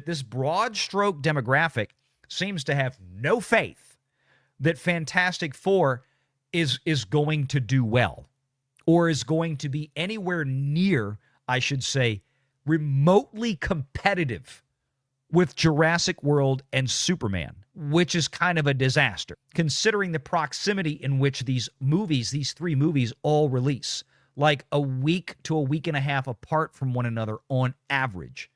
This broad stroke demographic seems to have no faith that Fantastic Four is going to do well, or is going to be anywhere near, I should say, remotely competitive with Jurassic World and Superman, which is kind of a disaster, considering the proximity in which these three movies all release, like a week to a week and a half apart from one another on average.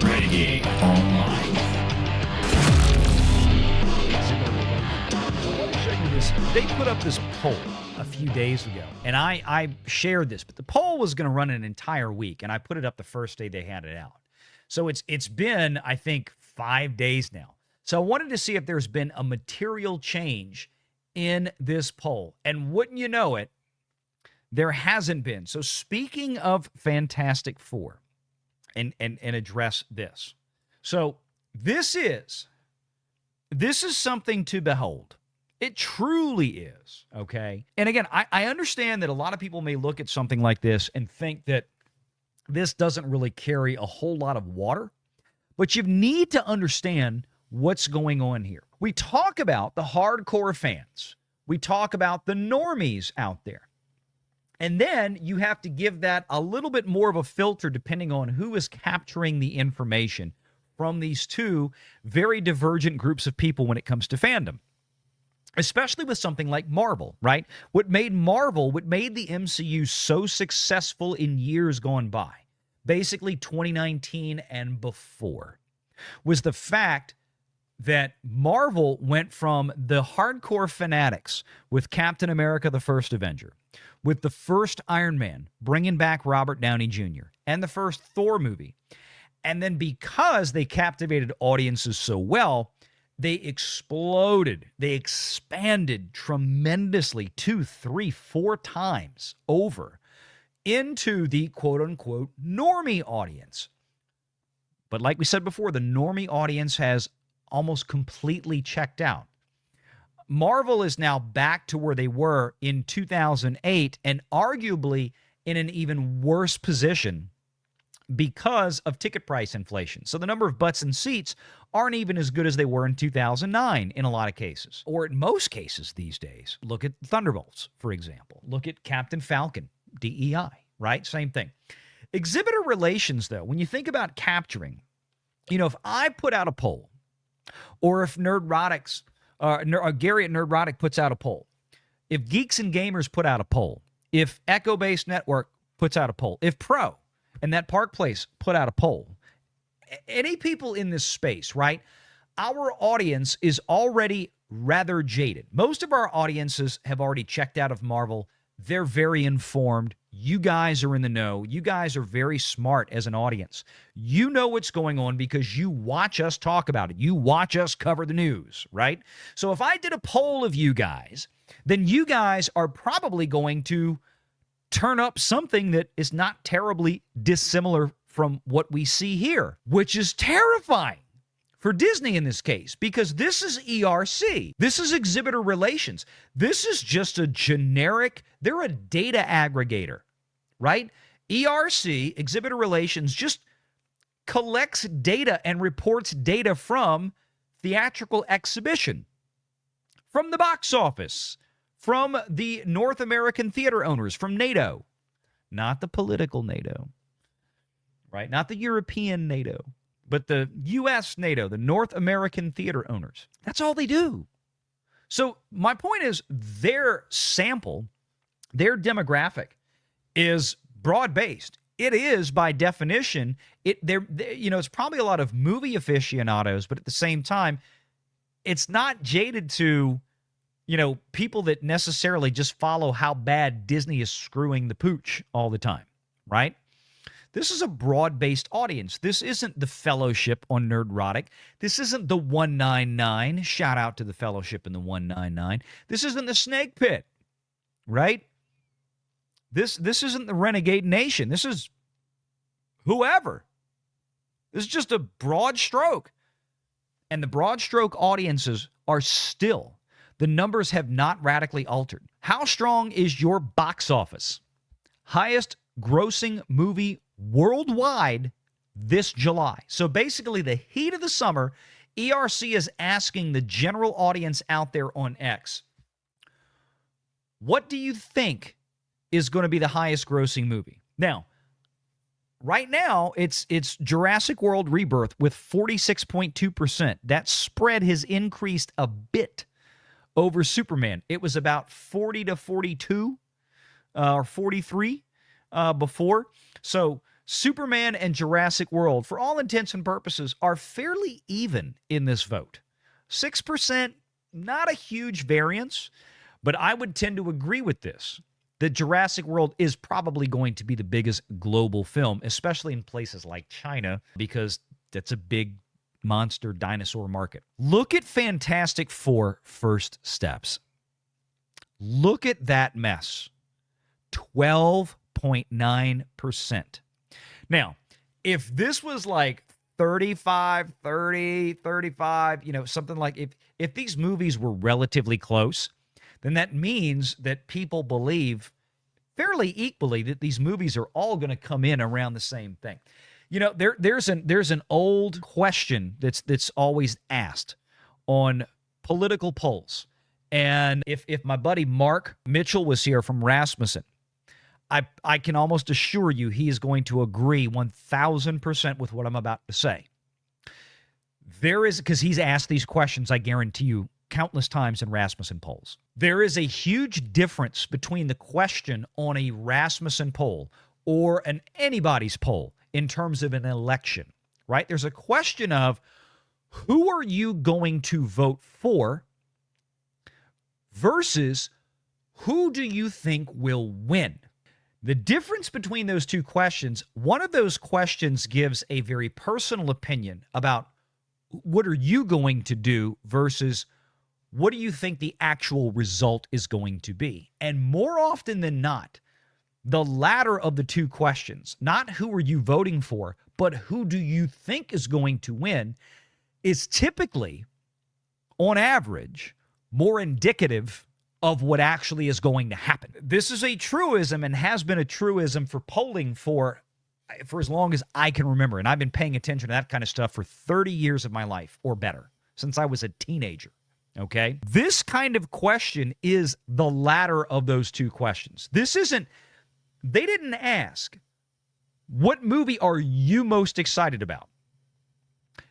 Renegade Online. They put up this poll a few days ago, and I shared this, but the poll was going to run an entire week, and I put it up the first day they had it out. So it's been, I think, 5 days now. So I wanted to see if there's been a material change in this poll, and wouldn't you know it, there hasn't been. So speaking of Fantastic Four, and address this. So this is something to behold. It truly is, okay? And again, I understand that a lot of people may look at something like this and think that this doesn't really carry a whole lot of water, but you need to understand what's going on here. We talk about the hardcore fans. We talk about the normies out there. And then you have to give that a little bit more of a filter depending on who is capturing the information from these two very divergent groups of people when it comes to fandom. Especially with something like Marvel, right? What made the MCU so successful in years gone by, basically 2019 and before, was the fact that Marvel went from the hardcore fanatics with Captain America, the First Avenger, with the first Iron Man, bringing back Robert Downey Jr., and the first Thor movie. And then because they captivated audiences so well, they exploded. They expanded tremendously 2, 3, 4 times over into the quote-unquote normie audience. But like we said before, the normie audience has almost completely checked out. Marvel is now back to where they were in 2008 and arguably in an even worse position because of ticket price inflation. So the number of butts and seats aren't even as good as they were in 2009 in a lot of cases, or in most cases these days. Look at Thunderbolts, for example. Look at Captain Falcon, DEI, right? Same thing. Exhibitor relations, though, when you think about capturing, if I put out a poll, or if Nerdrotics, Gary at Nerdrotic puts out a poll, if Geeks and Gamers put out a poll, if Echo Base Network puts out a poll, if Pro and that Park Place put out a poll, any people in this space, right? Our audience is already rather jaded. Most of our audiences have already checked out of Marvel. They're very informed. You guys are in the know. You guys are very smart as an audience. You know what's going on because you watch us talk about it. You watch us cover the news, right? So if I did a poll of you guys, then you guys are probably going to turn up something that is not terribly dissimilar from what we see here, which is terrifying for Disney in this case, because this is ERC. This is exhibitor relations. This is just a generic, they're a data aggregator, right? ERC, exhibitor relations, just collects data and reports data from theatrical exhibition, from the box office, from the North American theater owners, from NATO, not the political NATO, right? Not the European NATO, but the U.S. NATO, the North American theater owners. That's all they do. So my point is their sample, their demographic is broad-based. It is, by definition, it's probably a lot of movie aficionados, but at the same time, it's not jaded to, people that necessarily just follow how bad Disney is screwing the pooch all the time, right? This is a broad-based audience. This isn't the Fellowship on Nerdrotic. This isn't the 199. Shout out to the Fellowship and the 199. This isn't the Snake Pit, right? This isn't the Renegade Nation. This is whoever. This is just a broad stroke. And the broad stroke audiences are still, the numbers have not radically altered. How strong is your box office? Highest grossing movie worldwide this July. So basically, the heat of the summer, ERC is asking the general audience out there on X, what do you think is going to be the highest grossing movie? Now, right now, it's Jurassic World Rebirth with 46.2%. That spread has increased a bit over Superman. It was about 40 to 42 or 43 before. So Superman and Jurassic World, for all intents and purposes, are fairly even in this vote. 6%, not a huge variance, but I would tend to agree with this, that Jurassic World is probably going to be the biggest global film, especially in places like China, because that's a big monster dinosaur market. Look at Fantastic Four First Steps. Look at that mess. 12.9%. Now, if this was like 35, 30, 35, something like if these movies were relatively close, then that means that people believe fairly equally that these movies are all going to come in around the same thing. There's an old question that's always asked on political polls. And if my buddy Mark Mitchell was here from Rasmussen, I can almost assure you he is going to agree 1,000% with what I'm about to say. Because he's asked these questions, I guarantee you, countless times in Rasmussen polls. There is a huge difference between the question on a Rasmussen poll or anybody's poll in terms of an election, right? There's a question of who are you going to vote for versus who do you think will win? The difference between those two questions, one of those questions gives a very personal opinion about what are you going to do versus what do you think the actual result is going to be? And more often than not, the latter of the two questions, not who are you voting for, but who do you think is going to win, is typically, on average, more indicative of what actually is going to happen. This is a truism and has been a truism for polling for as long as I can remember. And I've been paying attention to that kind of stuff for 30 years of my life or better, since I was a teenager. Okay? This kind of question is the latter of those two questions. They didn't ask, what movie are you most excited about?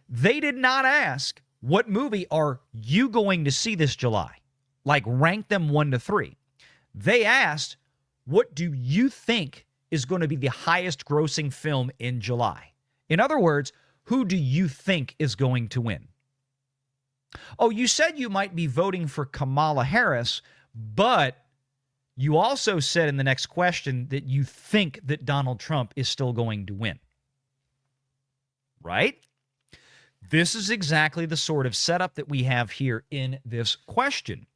They did not ask, what movie are you going to see this July? Like rank them 1 to 3. They asked, what do you think is going to be the highest grossing film in July? In other words, who do you think is going to win? Oh, you said you might be voting for Kamala Harris, but you also said in the next question that you think that Donald Trump is still going to win. Right? This is exactly the sort of setup that we have here in this question.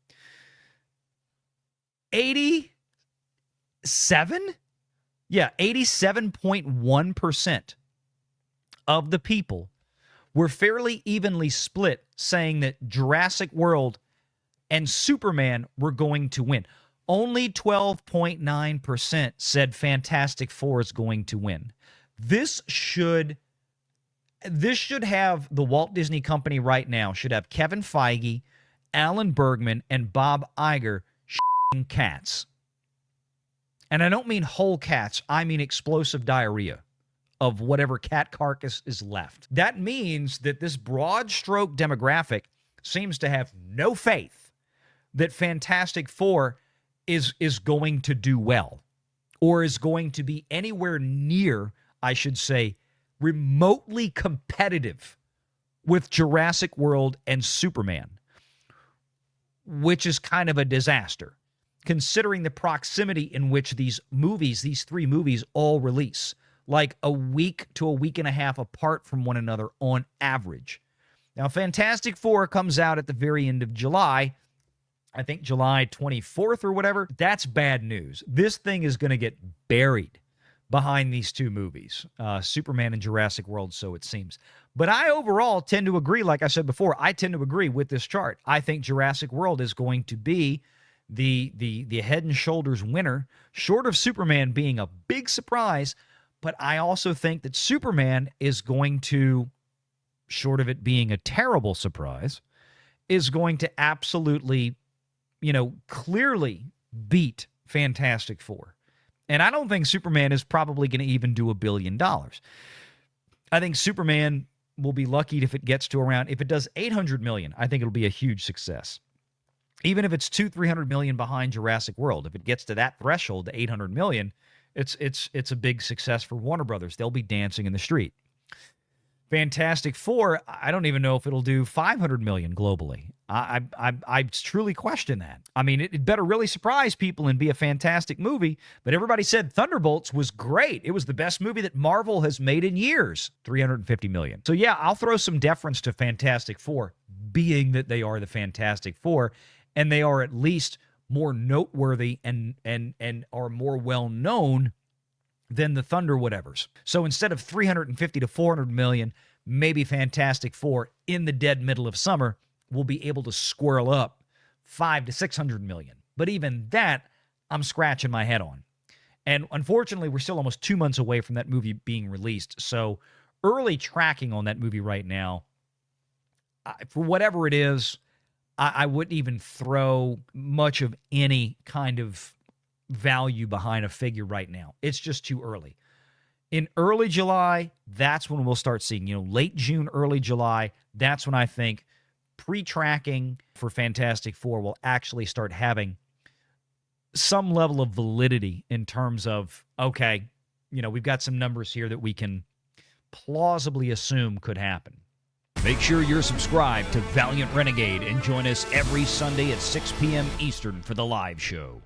87.1% of the people were fairly evenly split saying that Jurassic World and Superman were going to win. Only 12.9% said Fantastic Four is going to win. This should have the Walt Disney Company right now, should have Kevin Feige, Alan Bergman, and Bob Iger cats. And I don't mean whole cats, I mean explosive diarrhea of whatever cat carcass is left. That means that this broad stroke demographic seems to have no faith that Fantastic Four is going to do well or is going to be anywhere near, I should say, remotely competitive with Jurassic World and Superman, which is kind of a disaster, considering the proximity in which these three movies all release, like a week to a week and a half apart from one another on average. Now, Fantastic Four comes out at the very end of July, I think July 24th or whatever. That's bad news. This thing is going to get buried behind these two movies, Superman and Jurassic World, so it seems. But I overall tend to agree, like I said before, I tend to agree with this chart. I think Jurassic World is going to be the head and shoulders winner, short of Superman being a big surprise. But I also think that Superman is going to, short of it being a terrible surprise, is going to absolutely, clearly beat Fantastic Four. And I don't think Superman is probably going to even do $1 billion. I think Superman will be lucky if it gets to around, if it does 800 million, I think it'll be a huge success. Even if it's 200-300 million behind Jurassic World, if it gets to that threshold, to 800 million, it's a big success for Warner Brothers. They'll be dancing in the street. Fantastic Four, I don't even know if it'll do 500 million globally. I truly question that. I mean, it better really surprise people and be a fantastic movie, but everybody said Thunderbolts was great. It was the best movie that Marvel has made in years, 350 million. So yeah, I'll throw some deference to Fantastic Four, being that they are the Fantastic Four, and they are at least more noteworthy and are more well-known than the Thunder whatevers. So instead of 350 to 400 million, maybe Fantastic Four in the dead middle of summer will be able to squirrel up 500 to 600 million. But even that, I'm scratching my head on. And unfortunately, we're still almost 2 months away from that movie being released. So early tracking on that movie right now, for whatever it is, I wouldn't even throw much of any kind of value behind a figure right now. It's just too early. In early July, that's when we'll start seeing, late June, early July, that's when I think pre-tracking for Fantastic Four will actually start having some level of validity in terms of, okay, we've got some numbers here that we can plausibly assume could happen. Make sure you're subscribed to Valiant Renegade and join us every Sunday at 6 p.m. Eastern for the live show.